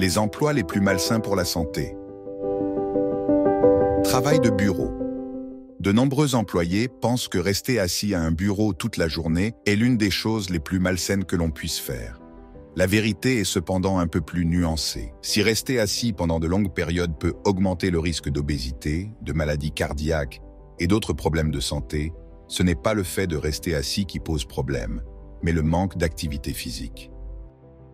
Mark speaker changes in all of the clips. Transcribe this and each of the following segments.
Speaker 1: Les emplois les plus malsains pour la santé. Travail de bureau. De nombreux employés pensent que rester assis à un bureau toute la journée est l'une des choses les plus malsaines que l'on puisse faire. La vérité est cependant un peu plus nuancée. Si rester assis pendant de longues périodes peut augmenter le risque d'obésité, de maladies cardiaques et d'autres problèmes de santé, ce n'est pas le fait de rester assis qui pose problème, mais le manque d'activité physique.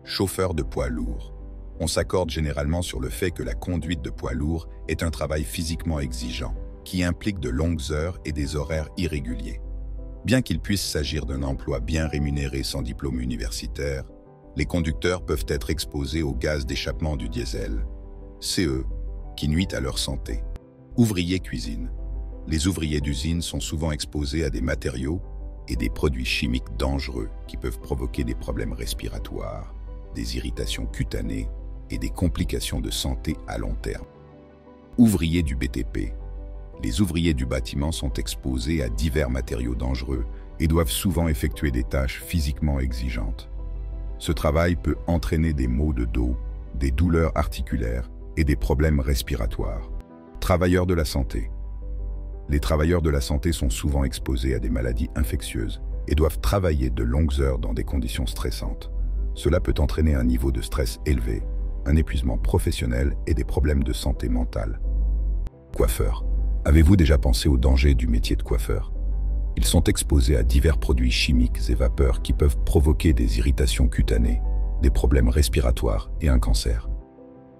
Speaker 1: Chauffeur de poids lourd. On s'accorde généralement sur le fait que la conduite de poids lourd est un travail physiquement exigeant, qui implique de longues heures et des horaires irréguliers. Bien qu'il puisse s'agir d'un emploi bien rémunéré sans diplôme universitaire, les conducteurs peuvent être exposés aux gaz d'échappement du diesel, CE, qui nuit à leur santé. Ouvriers cuisine. Les ouvriers d'usine sont souvent exposés à des matériaux et des produits chimiques dangereux qui peuvent provoquer des problèmes respiratoires, des irritations cutanées et des complications de santé à long terme. Ouvriers du BTP. Les ouvriers du bâtiment sont exposés à divers matériaux dangereux et doivent souvent effectuer des tâches physiquement exigeantes. Ce travail peut entraîner des maux de dos, des douleurs articulaires et des problèmes respiratoires. Travailleurs de la santé. Les travailleurs de la santé sont souvent exposés à des maladies infectieuses et doivent travailler de longues heures dans des conditions stressantes. Cela peut entraîner un niveau de stress élevé, un épuisement professionnel et des problèmes de santé mentale. Coiffeur. Avez-vous déjà pensé au danger du métier de coiffeur? Ils sont exposés à divers produits chimiques et vapeurs qui peuvent provoquer des irritations cutanées, des problèmes respiratoires et un cancer.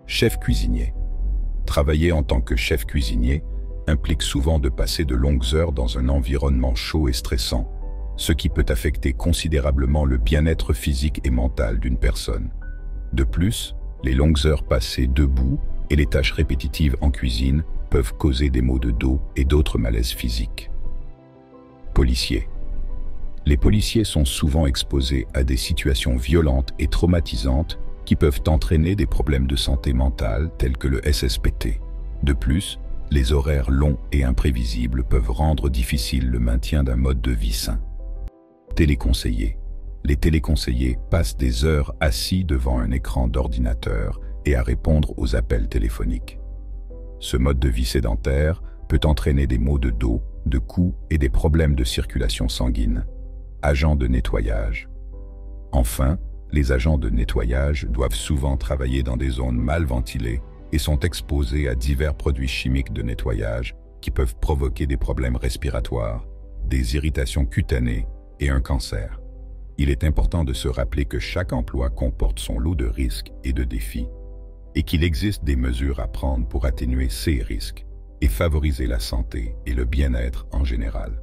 Speaker 1: Chef cuisinier. Travailler en tant que chef cuisinier implique souvent de passer de longues heures dans un environnement chaud et stressant, ce qui peut affecter considérablement le bien-être physique et mental d'une personne. De plus, les longues heures passées debout et les tâches répétitives en cuisine peuvent causer des maux de dos et d'autres malaises physiques. Policiers. Les policiers sont souvent exposés à des situations violentes et traumatisantes qui peuvent entraîner des problèmes de santé mentale tels que le SSPT. De plus, les horaires longs et imprévisibles peuvent rendre difficile le maintien d'un mode de vie sain. Téléconseillers. Les téléconseillers passent des heures assis devant un écran d'ordinateur et à répondre aux appels téléphoniques. Ce mode de vie sédentaire peut entraîner des maux de dos, de cou et des problèmes de circulation sanguine. Agents de nettoyage. Enfin, les agents de nettoyage doivent souvent travailler dans des zones mal ventilées et sont exposés à divers produits chimiques de nettoyage qui peuvent provoquer des problèmes respiratoires, des irritations cutanées et un cancer. Il est important de se rappeler que chaque emploi comporte son lot de risques et de défis, et qu'il existe des mesures à prendre pour atténuer ces risques et favoriser la santé et le bien-être en général.